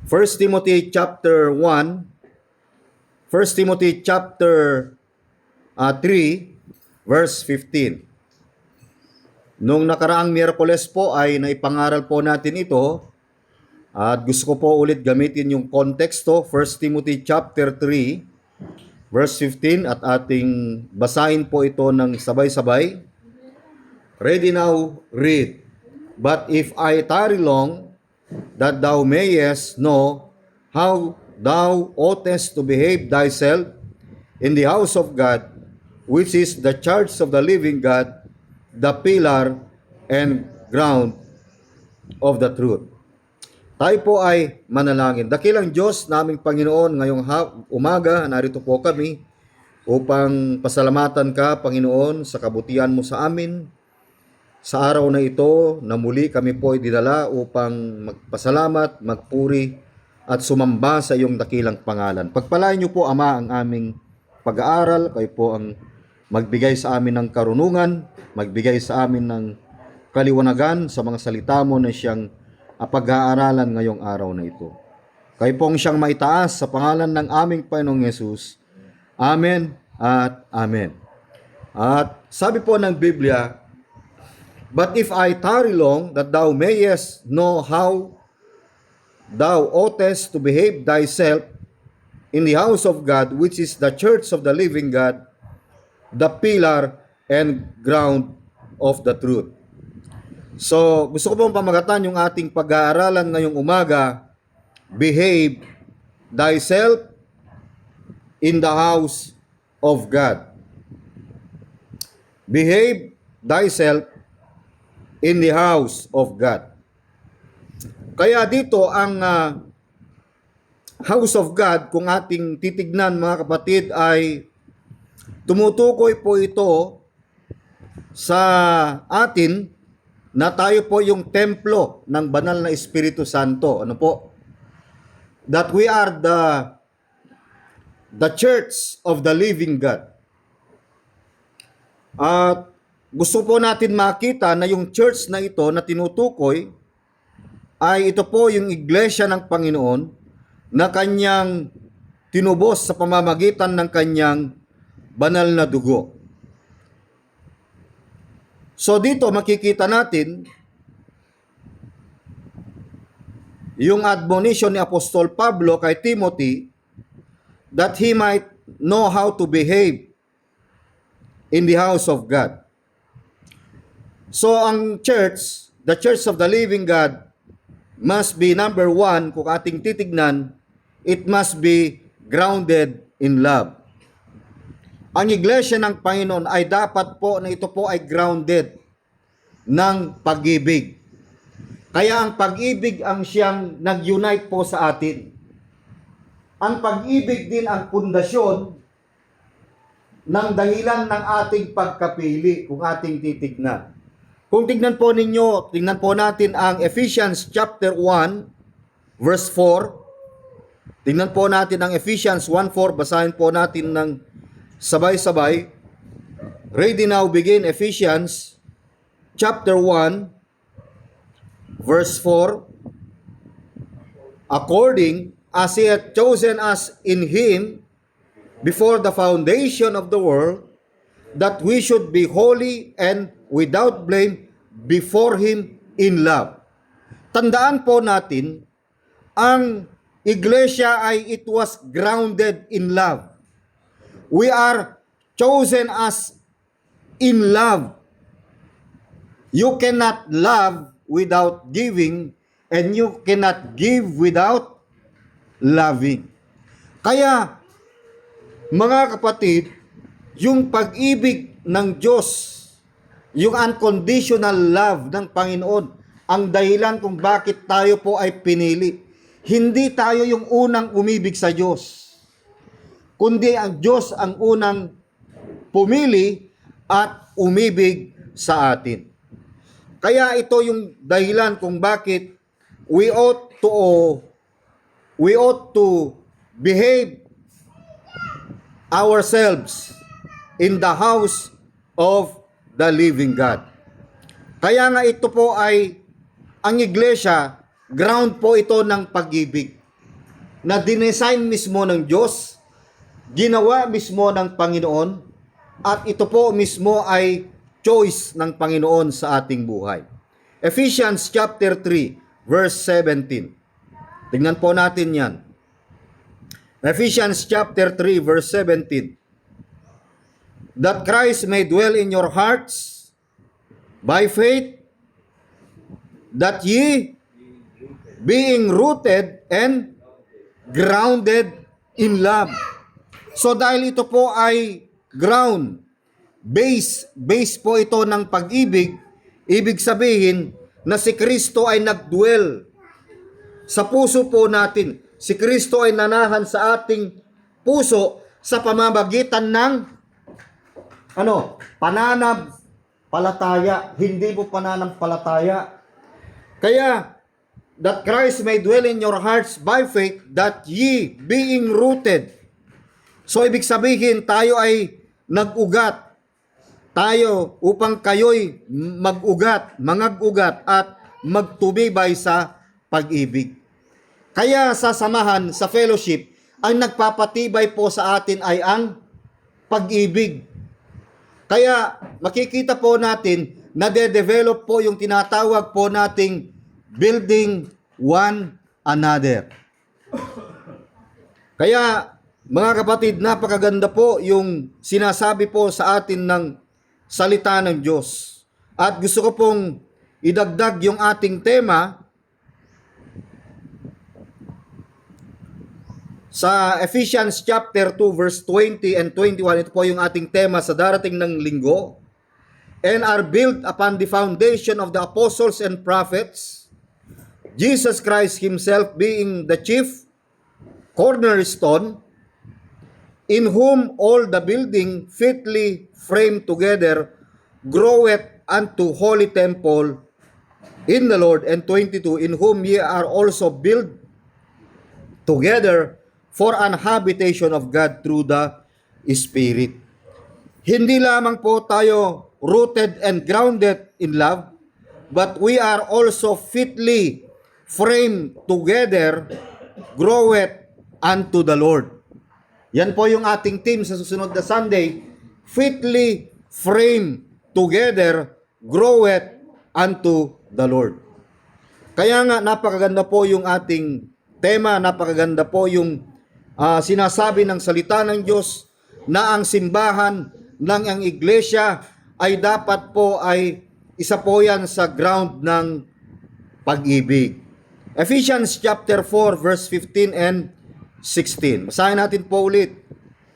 First Timothy chapter 1, First Timothy chapter 3, verse 15. Nung nakaraang Miyerkules po ay naipangaral po natin ito at gusto ko po ulit gamitin yung konteksto, First Timothy chapter 3, verse 15 at ating basahin po ito ng sabay-sabay. Ready now, read. But if I tarry long, that thou mayest know how thou oughtest to behave thyself in the house of God, which is the church of the living God, the pillar and ground of the truth. Tayo po ay manalangin. Dakilang Diyos naming Panginoon, ngayong umaga, narito po kami upang pasalamatan ka, Panginoon, sa kabutihan mo sa amin. Sa araw na ito, na muli kami po ay dinala upang magpasalamat, magpuri, at sumamba sa iyong dakilang pangalan. Pagpalain niyo po, Ama, ang aming pag-aaral. Kayo po ang magbigay sa amin ng karunungan, magbigay sa amin ng kaliwanagan sa mga salita mo na siyang pag-aaralan ngayong araw na ito. Kayo po ang siyang maitaas sa pangalan ng aming Panginoong Yesus. Amen at Amen. At sabi po ng Biblia, but if I tarry long, that thou mayest know how thou oughtest to behave thyself in the house of God, which is the church of the living God, the pillar and ground of the truth. So, gusto ko pong pamagatan yung ating pag-aaralan ngayong umaga, behave thyself in the house of God. Behave thyself in the house of God. Kaya dito ang house of God, kung ating titignan mga kapatid, ay tumutukoy po ito sa atin na tayo po yung templo ng banal na Espiritu Santo. Ano po? That we are the church of the living God. At gusto po natin makita na yung church na ito na tinutukoy ay ito po yung iglesia ng Panginoon na kanyang tinubos sa pamamagitan ng kanyang banal na dugo. So dito makikita natin yung admonition ni Apostol Pablo kay Timothy that he might know how to behave in the house of God. So ang church, the church of the living God, must be number one, kung ating titignan, it must be grounded in love. Ang iglesia ng Panginoon ay dapat po na ito po ay grounded ng pag-ibig. Kaya ang pag-ibig ang siyang nag-unite po sa atin. Ang pag-ibig din ang pundasyon ng dahilan ng ating pagkapili kung ating titignan. Kung tignan po ninyo, tignan po natin ang Ephesians chapter 1, verse 4. Tignan po natin ang Ephesians 1:4. Basahin po natin ng sabay-sabay. Ready now, begin Ephesians chapter 1, verse 4. According as he hath chosen us in him before the foundation of the world, that we should be holy and without blame before him in love. Tandaan po natin, ang iglesia ay it was grounded in love. We are chosen as in love. You cannot love without giving, and you cannot give without loving. Kaya, mga kapatid, yung pag-ibig ng Diyos, yung unconditional love ng Panginoon, ang dahilan kung bakit tayo po ay pinili. Hindi tayo yung unang umibig sa Diyos, kundi ang Diyos ang unang pumili at umibig sa atin. Kaya ito yung dahilan kung bakit we ought to behave ourselves in the house of the living God. Kaya nga ito po ay, ang iglesia, ground po ito ng pag-ibig. na dinesign mismo ng Diyos, ginawa mismo ng Panginoon, at ito po mismo ay choice ng Panginoon sa ating buhay. Ephesians chapter 3, verse 17. Tingnan po natin yan. Ephesians chapter 3, verse 17. That Christ may dwell in your hearts by faith, that ye, being rooted and grounded in love. So dahil ito po ay ground, base po ito ng pag-ibig, ibig sabihin na si Kristo ay nagdwell sa puso po natin. Si Kristo ay nanahan sa ating puso sa pamamagitan ng pananampalataya, hindi po pananampalataya. Kaya, that Christ may dwell in your hearts by faith, that ye being rooted. So, ibig sabihin, tayo ay nag-ugat. Tayo upang kayo'y mag-ugat, mangag-ugat at magtumibay sa pag-ibig. Kaya sa samahan, sa fellowship, ang nagpapatibay po sa atin ay ang pag-ibig. Kaya makikita po natin na de-develop po yung tinatawag po nating building one another. Kaya mga kapatid, napakaganda po yung sinasabi po sa atin ng salita ng Diyos. At gusto ko pong idagdag yung ating tema sa Ephesians chapter 2 verse 20 and 21. Ito po yung ating tema sa darating ng linggo. And are built upon the foundation of the apostles and prophets, Jesus Christ himself being the chief cornerstone, in whom all the building fitly framed together groweth unto holy temple in the Lord. And 22, in whom ye are also built together for an habitation of God through the Spirit. Hindi lamang po tayo rooted and grounded in love, but we are also fitly framed together, groweth unto the Lord. Yan po yung ating team sa susunod na Sunday, fitly framed together, groweth unto the Lord. Kaya nga napakaganda po yung ating tema, napakaganda po yung sinasabi ng salita ng Diyos na ang simbahan ng ang iglesia ay dapat po ay isa po yan sa ground ng pag-ibig. Ephesians chapter 4 verse 15 and 16. Basahin natin po ulit.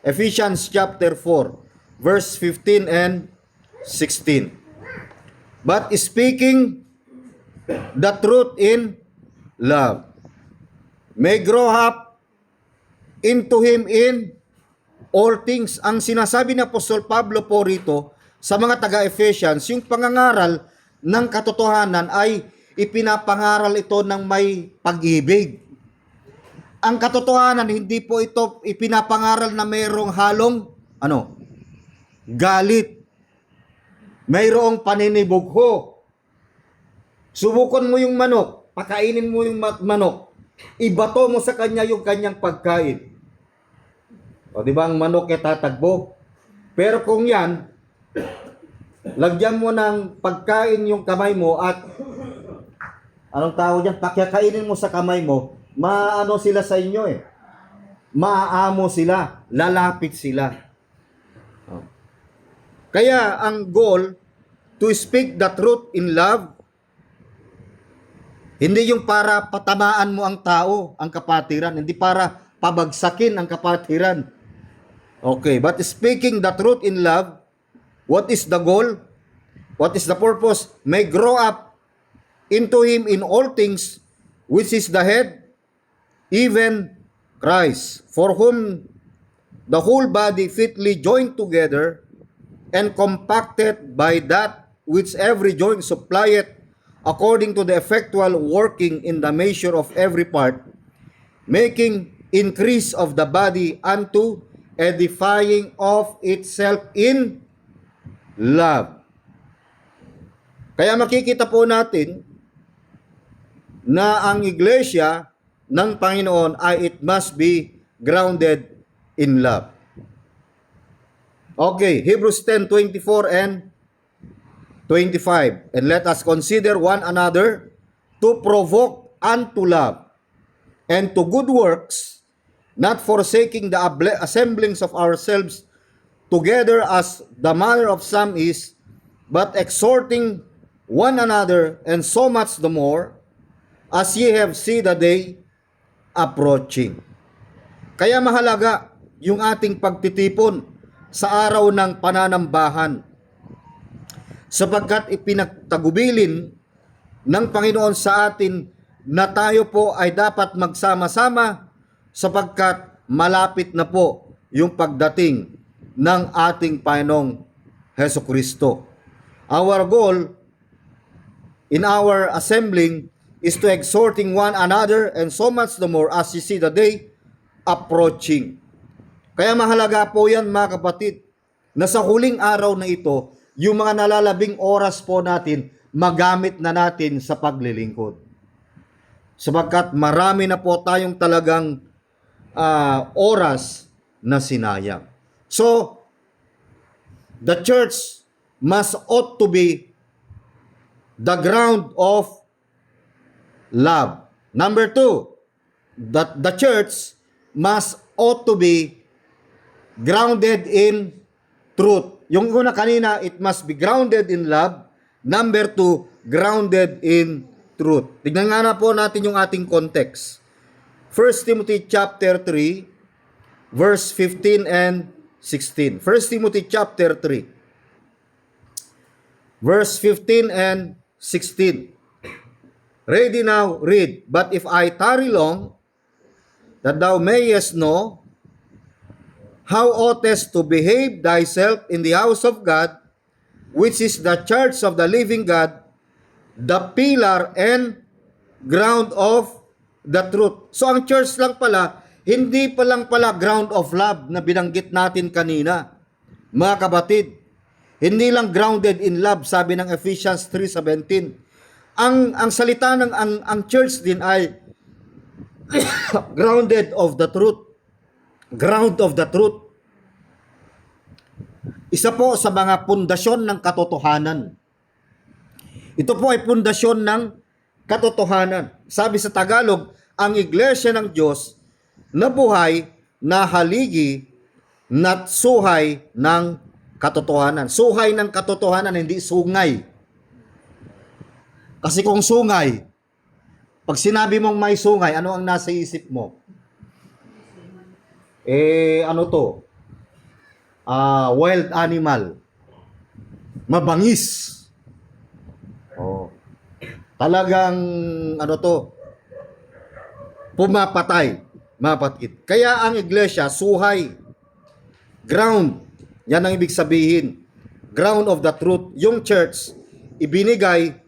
Ephesians chapter 4 verse 15 and 16. But speaking the truth in love, may grow up into him in all things. Ang sinasabi ni Apostol Pablo po rito sa mga taga-Ephesians, yung pangangaral ng katotohanan ay ipinapangaral ito ng may pag-ibig. Ang katotohanan, hindi po ito ipinapangaral na mayroong halong galit. Mayroong paninibugho. Subukan mo yung manok, pakainin mo yung manok, ibato mo sa kanya yung kanyang pagkain. O di ba ang manok ay tatagbo? Pero kung yan, lagyan mo ng pagkain yung kamay mo at anong tawag dyan? Pakikainin mo sa kamay mo, maano sila sa inyo maaamo sila, lalapit sila. Kaya ang goal, to speak the truth in love, hindi yung para patamaan mo ang tao, ang kapatiran, hindi para pabagsakin ang kapatiran. Okay, but speaking the truth in love, what is the goal? What is the purpose? May grow up into him in all things, which is the head, even Christ, for whom the whole body fitly joined together and compacted by that which every joint supplieth, according to the effectual working in the measure of every part, making increase of the body unto edifying of itself in love. Kaya makikita po natin na ang iglesia ng Panginoon ay it must be grounded in love. Okay, Hebrews 10:24 and 25. And let us consider one another to provoke unto love and to good works, not forsaking the assemblings of ourselves together as the manner of some is, but exhorting one another, and so much the more, as ye have seen the day approaching. Kaya mahalaga yung ating pagtitipon sa araw ng pananambahan, sapagkat ipinagtagubilin ng Panginoon sa atin na tayo po ay dapat magsama-sama sapagkat malapit na po yung pagdating ng ating Panginoong Hesukristo. Our goal in our assembling is to exhorting one another, and so much the more as you see the day approaching. Kaya mahalaga po yan mga kapatid, na sa huling araw na ito, yung mga nalalabing oras po natin, magamit na natin sa paglilingkod. Sapagkat marami na po tayong talagang oras na sinayang. So, the church ought to be the ground of love. Number 2, that the church ought to be grounded in truth. Yung una kanina, it must be grounded in love. Number 2, grounded in truth. Tignan nga na po natin yung ating context. 1 Timothy chapter 3, verse 15 and 16. 1 Timothy chapter 3, verse 15 and 16. Ready now, read. But if I tarry long, that thou mayest know how oughtest to behave thyself in the house of God, which is the church of the living God, the pillar and ground of the truth. So ang church lang pala, hindi pa lang pala ground of love na binanggit natin kanina. Mga kapatid, hindi lang grounded in love, sabi ng Ephesians 3:17. Ang salita ng ang church din ay grounded of the truth. Ground of the truth. Isa po sa mga pundasyon ng katotohanan. Ito po ay pundasyon ng katotohanan. Sabi sa Tagalog, ang iglesia ng Diyos na buhay, na haligi, na suhay ng katotohanan. Suhay ng katotohanan, hindi sungay. Kasi kung sungay, pag sinabi mong may sungay, ano ang nasa isip mo? Ano to? Wild animal. Mabangis. Oh. Talagang, pumapatay. Mapatid. Kaya ang iglesia, suhay. Ground. Yan ang ibig sabihin. Ground of the truth. Yung church, ibinigay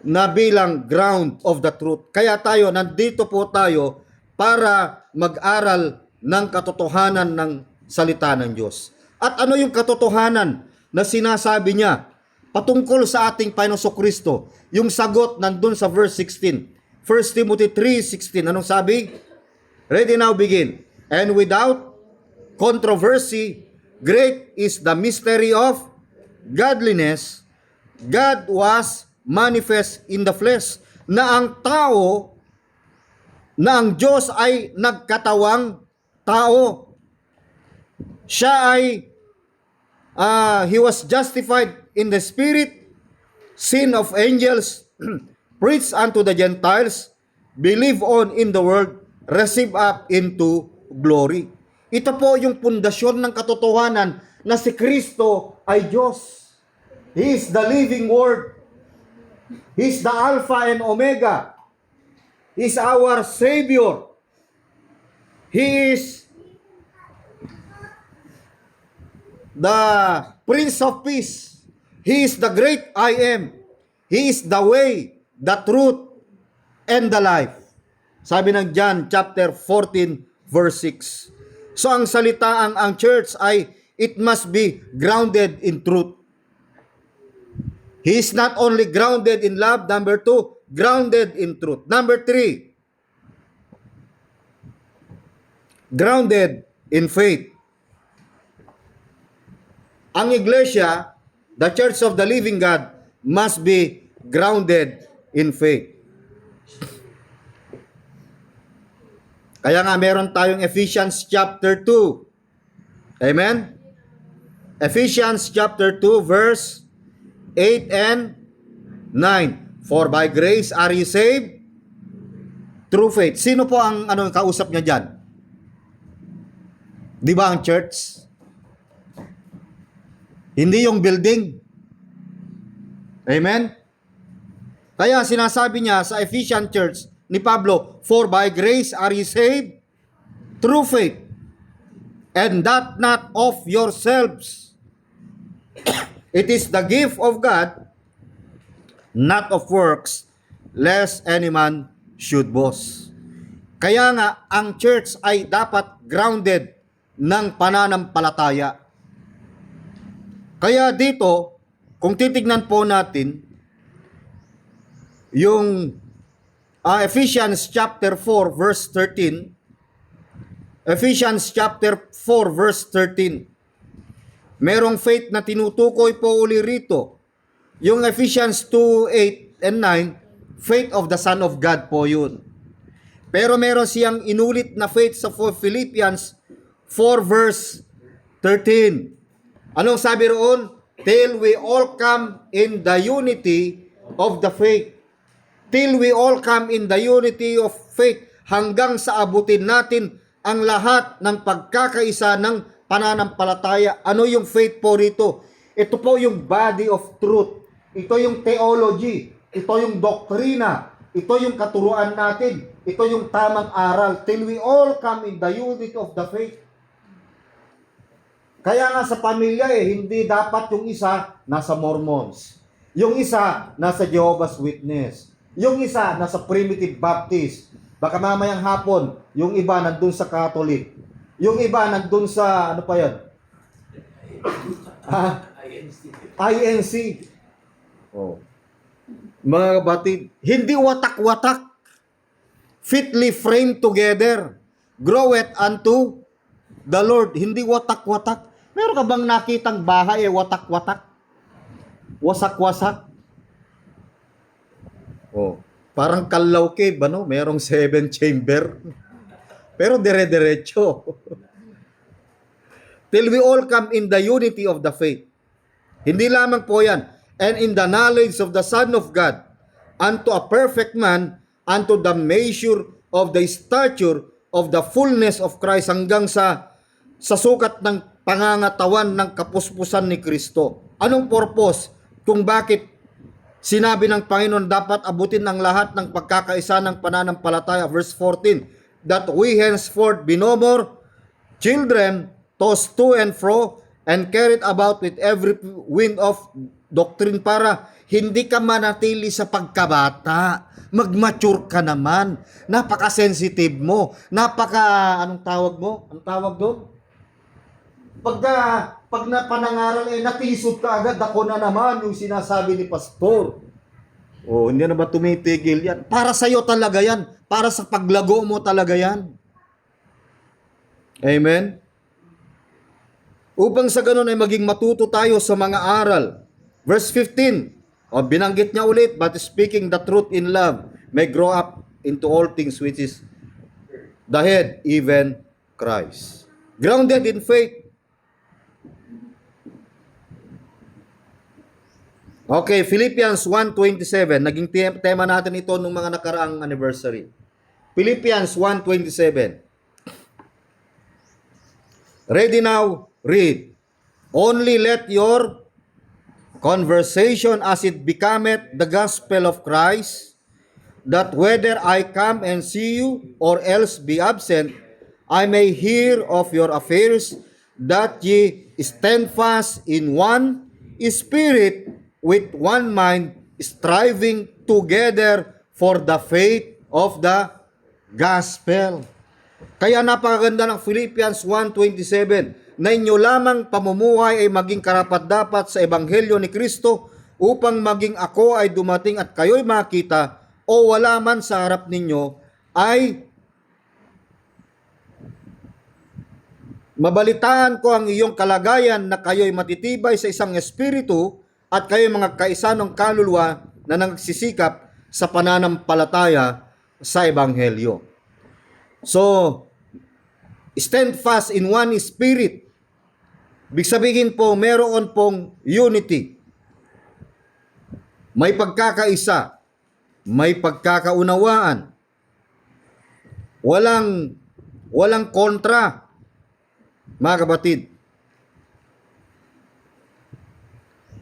na bilang ground of the truth. Kaya tayo, nandito po tayo para mag-aral ng katotohanan ng salita ng Diyos. At ano yung katotohanan na sinasabi niya patungkol sa ating Panginoong Kristo? Yung sagot nandun sa verse 16. 1 Timothy 3:16. Anong sabi? Ready now, begin. And without controversy, great is the mystery of godliness. God was manifest in the flesh, na ang tao, na ang Diyos ay nagkatawang tao. Siya ay he was justified in the spirit, sin of angels, preached unto the Gentiles, believe on in the world, receive up into glory. Ito po yung pundasyon ng katotohanan na si Kristo ay Diyos. He is the living Word. He is the Alpha and Omega. He is our Savior. He is the Prince of Peace. He is the great I am. He is the way, the truth, and the life. Sabi ng John chapter 14 verse 6. So ang salita ang church ay it must be grounded in truth. He is not only grounded in love. Number 2, grounded in truth. Number 3, grounded in faith. Ang iglesia, the church of the living God, must be grounded in faith. Kaya nga meron tayong Ephesians chapter 2. Amen? Ephesians chapter 2 verse 8 and 9. For by grace are you saved through faith. Sino po ang kausap niya dyan? Di ba ang church? Hindi yung building. Amen? Kaya sinasabi niya sa Ephesian church ni Pablo, for by grace are you saved through faith, and that not of yourselves. It is the gift of God, not of works, lest any man should boast. Kaya nga, ang church ay dapat grounded ng pananampalataya. Kaya dito, kung titignan po natin, yung Ephesians chapter 4 verse 13, Ephesians chapter 4 verse 13, merong faith na tinutukoy po uli rito. Yung Ephesians 2:8 and 9, faith of the Son of God po yun. Pero meron siyang inulit na faith sa Philippians 4 verse 13. Anong sabi roon? Till we all come in the unity of the faith. Till we all come in the unity of faith. Hanggang sa abutin natin ang lahat ng pagkakaisa ng pananampalataya. Ano yung faith po rito? Ito po yung body of truth. Ito yung theology. Ito yung doktrina. Ito yung katuruan natin. Ito yung tamang aral. Till we all come in the unity of the faith. Kaya nga sa pamilya hindi dapat yung isa nasa Mormons. Yung isa nasa Jehovah's Witness. Yung isa nasa Primitive Baptist. Baka mamayang hapon, yung iba nandun sa Catholic. Yung iba nandun sa, ano pa yan? INC. Oh. Mga batid, hindi watak-watak. Fitly framed together. Groweth unto the Lord. Hindi watak-watak. Meron ka bang nakitang bahay watak-watak? Wasak-wasak? Oh, parang Kalaw Cave, ano? Merong 7 chamber. Pero dire-diretso. Till we all come in the unity of the faith. Hindi lamang po yan. And in the knowledge of the Son of God, unto a perfect man, unto the measure of the stature of the fullness of Christ, hanggang sa sukat ng pangangatawan ng kapuspusan ni Kristo. Anong purpose kung bakit sinabi ng Panginoon dapat abutin ng lahat ng pagkakaisa ng pananampalataya? Verse 14, that we henceforth be no more children, tossed to and fro, and carried about with every wind of doctrine, para hindi ka manatili sa pagkabata. Mag-mature ka naman. Napaka-sensitive mo. Anong tawag mo? Anong tawag doon? Pag napanangaral, natisod ka agad, ako na naman yung sinasabi ni pastor. Oh, hindi na ba tumitigil yan? Para sa'yo talaga yan. Para sa paglago mo talaga yan. Amen? Upang sa ganun ay maging matuto tayo sa mga aral. Verse 15, binanggit niya ulit, but speaking the truth in love may grow up into all things which is the head, even Christ. Grounded in faith. Okay, Philippians 1:27. Naging tema natin ito nung mga nakaraang anniversary. Philippians 1:27. Ready now? Read. Only let your conversation as it becometh the gospel of Christ, that whether I come and see you or else be absent, I may hear of your affairs, that ye stand fast in one spirit, with one mind, striving together for the faith of the gospel. Kaya napakaganda ng Philippians 1:27, na inyo lamang pamumuhay ay maging karapat-dapat sa Ebanghelyo ni Kristo, upang maging ako ay dumating at kayo'y makita, o wala man sa harap ninyo, ay Mabalitaan ko ang iyong kalagayan na kayo'y matitibay sa isang espiritu at kayo'y mga kaisanong kaluluwa na nagsisikap sa pananampalataya sa Ebanghelyo. So, stand fast in one spirit. Ibig sabihin po, meron pong unity. May pagkakaisa. May pagkakaunawaan. Walang kontra. Mga kapatid,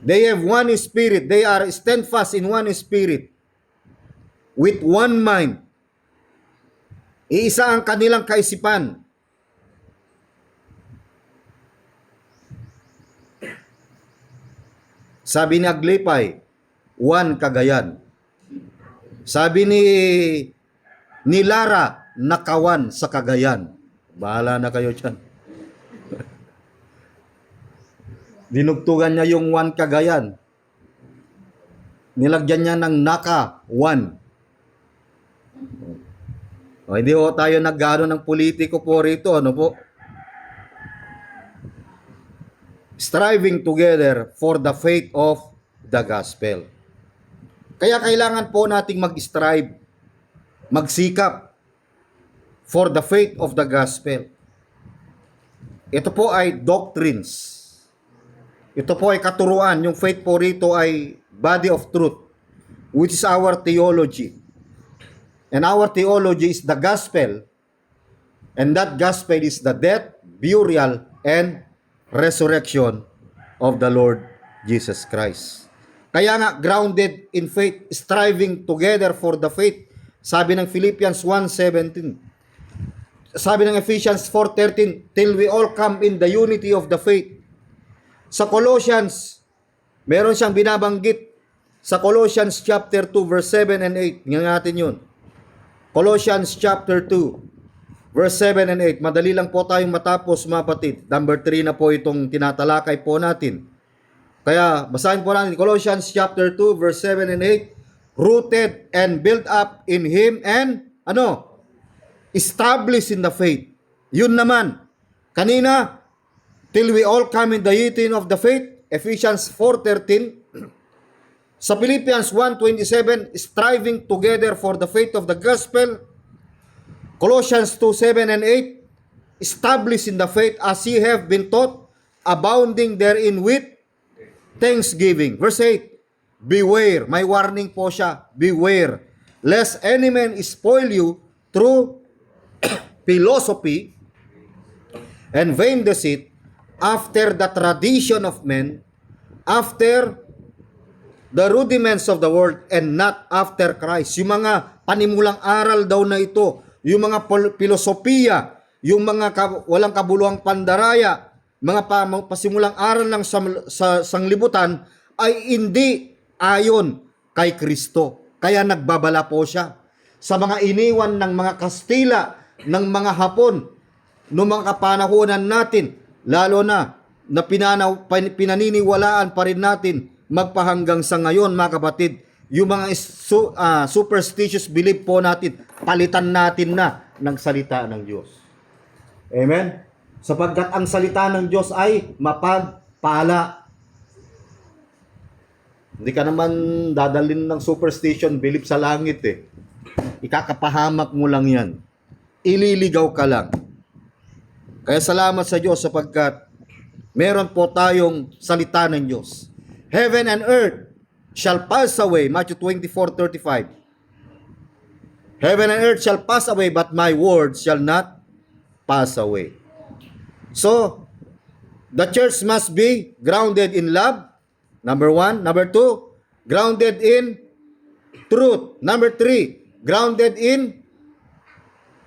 they have one spirit. They are steadfast in one spirit. With one mind. Iisa ang kanilang kaisipan. Sabi ni Aglipay, one Cagayan. Sabi ni Lara, nakawan sa Cagayan. Bahala na kayo dyan. Dinugtugan niya yung one Cagayan. Nilagyan niya ng naka, one. O, hindi ho tayo nag-ano ng politiko po rito. Ano po? Striving together for the faith of the gospel. Kaya kailangan po nating mag-strive, magsikap for the faith of the gospel. Ito po ay doctrines. Ito po ay katuruan. Yung faith po rito ay body of truth, which is our theology. And our theology is the gospel. And that gospel is the death, burial, and resurrection of the Lord Jesus Christ. Kaya nga, grounded in faith, striving together for the faith. Sabi ng Philippians 1:17. Sabi ng Ephesians 4:13, till we all come in the unity of the faith. Sa Colossians, meron siyang binabanggit sa Colossians chapter 2 verse 7 and 8. Ngayon natin yun. Colossians chapter 2 verse 7 and 8. Madali lang po tayong matapos, mga kapatid. Number 3 na po itong tinatalakay po natin. Kaya basahin po natin Colossians chapter 2 verse 7 and 8. Rooted and built up in Him and established in the faith. Yun naman. Kanina, till we all come in the unity of the faith, Ephesians 4:13. Sa Philippians 1:27, striving together for the faith of the gospel. Colossians 2:7 and 8, established in the faith as ye have been taught, abounding therein with thanksgiving. Verse 8, beware, may warning po siya, beware, lest any man spoil you through philosophy and vain deceit, after the tradition of men, after the rudiments of the world, and not after Christ. Yung mga panimulang aral daw na ito, yung mga filosofiya, yung mga walang kabuluhang pandaraya, mga pasimulang aral lang sa sanglibutan, ay hindi ayon kay Kristo. Kaya nagbabala po siya sa mga iniwan ng mga Kastila, ng mga Hapon, noong mga kapanahunan natin, lalo na pinaniniwalaan pa rin natin magpahanggang sa ngayon, mga kapatid. Yung mga superstitious belief po natin, palitan natin na ng salita ng Diyos. Amen? Sapagkat ang salita ng Diyos ay mapagpala. Hindi ka naman dadalhin ng superstition belief sa langit eh. Ikakapahamak mo lang yan. Ililigaw ka lang. Kaya salamat sa Diyos sapagkat meron po tayong salita ng Diyos. Heaven and earth shall pass away. Matthew 24:35. Heaven and earth shall pass away, but my words shall not pass away. So, the church must be grounded in love. Number 1. Number 2, grounded in truth. Number 3, grounded in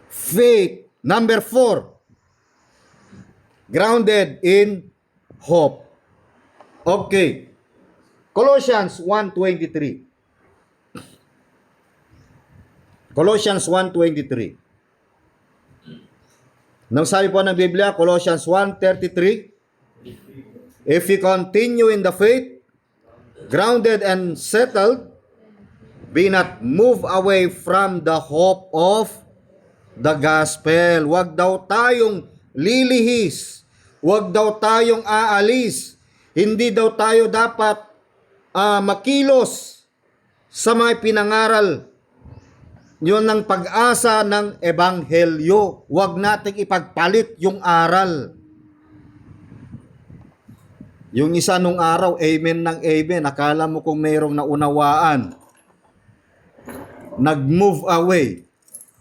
faith. Number 4, grounded in hope. Okay. Colossians 1:23. Colossians 1:23. Nang sabi po ng Biblia, Colossians 1:33, if you continue in the faith, grounded and settled, be not moved away from the hope of the gospel. Huwag daw tayong lilihis. Huwag daw tayong aalis. Hindi daw tayo dapat makilos sa mga pinangaral. Yun ang pag-asa ng Ebanghelyo. Huwag nating ipagpalit yung aral. Yung isa nung araw, amen ng amen. Akala mo kung mayroong naunawaan. Nag-move away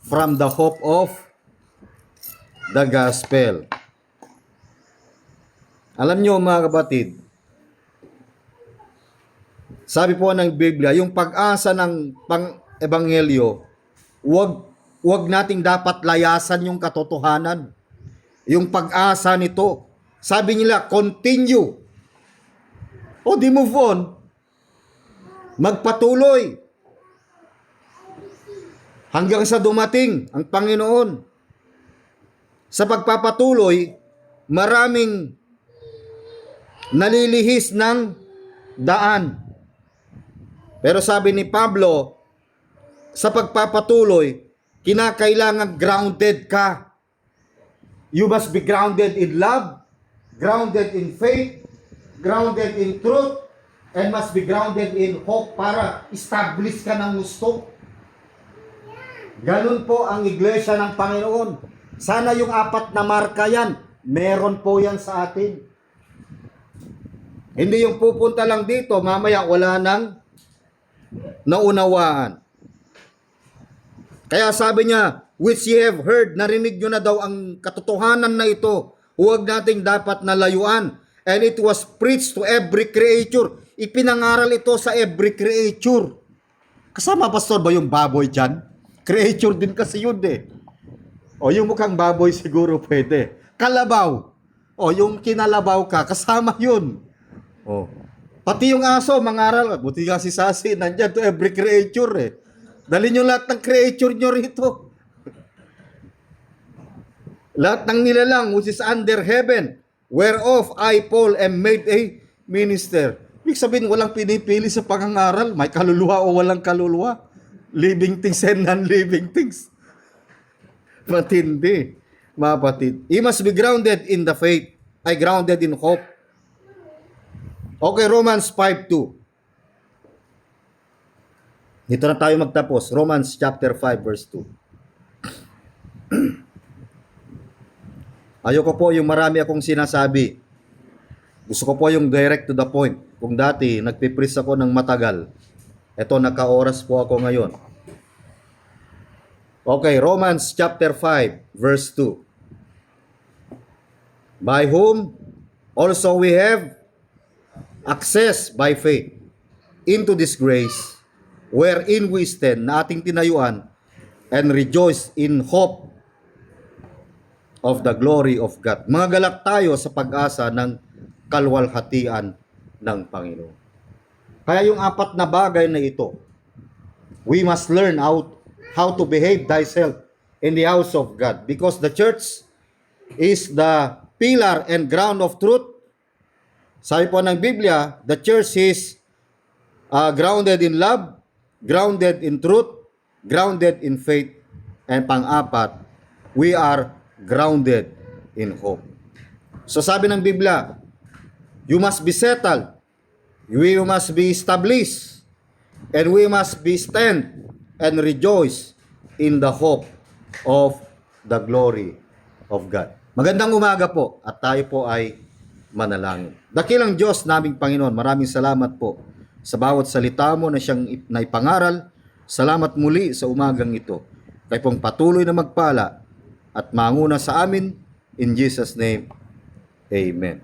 from the hope of the gospel. Alam nyo mga kapatid, sabi po ng Biblia, yung pag-asa ng pang-ebanghelyo, wag nating dapat layasan yung katotohanan. Yung pag-asa nito, sabi nila, continue. O di move on. Magpatuloy. Hanggang sa dumating ang Panginoon. Sa pagpapatuloy, maraming nalilihis ng daan. Pero sabi ni Pablo, sa pagpapatuloy, kinakailangan grounded ka. You must be grounded in love, grounded in faith, grounded in truth, and must be grounded in hope para establish ka ng gusto. Ganun po ang iglesia ng Panginoon. Sana yung 4 na marka yan, meron po yan sa atin. Hindi yung pupunta lang dito, mamaya wala nang naunawaan. Kaya sabi niya, which ye have heard, narinig nyo na daw ang katotohanan na ito, huwag nating dapat nalayuan. And it was preached to every creature. Ipinangaral ito sa every creature. Kasama, pastor, ba yung baboy dyan? Creature din kasi yun eh. O yung mukhang baboy siguro pwede. Kalabaw. O yung kinalabaw ka, kasama yun. O. Pati yung aso, mangaral. Buti nga si Sasi, nandyan to every creature eh. Dali nyo lahat ng creature nyo rito. Lahat ng nilalang which is under heaven, whereof I, Paul, am made a minister. Ibig sabihin, walang pinipili sa pangangaral. May kaluluwa o walang kaluluwa. Living things and non-living things. Matindi, mga kapatid. He must be grounded in the faith. Ay, grounded in hope. Okay, Romans 5:2. Dito na tayo magtapos. Romans chapter 5 verse 2. Ayoko po yung marami akong sinasabi. Gusto ko po yung direct to the point. Kung dati, nagpipris ako ng matagal. Ito, naka-oras po ako ngayon. Okay, Romans chapter 5, verse 2. By whom also we have access by faith into this grace, wherein we stand, na ating tinayuan, and rejoice in hope of the glory of God. Mga galak tayo sa pag-asa ng kalwalhatian ng Panginoon. Kaya yung 4 na bagay na ito, we must learn how to behave thyself in the house of God. Because the church is the pillar and ground of truth. Sabi po ng Biblia, the church is grounded in love, grounded in truth, grounded in faith, and pang-4, we are grounded in hope. So sabi ng Biblia, you must be settled, we must be established, and we must be stand and rejoice in the hope of the glory of God. Magandang umaga po at tayo po ay manalangin. Dakilang Diyos naming Panginoon, maraming salamat po sa bawat salita mo na siyang naipangaral. Salamat muli sa umagang ito. Kayo pong patuloy na magpala at manguna sa amin. In Jesus' name, Amen.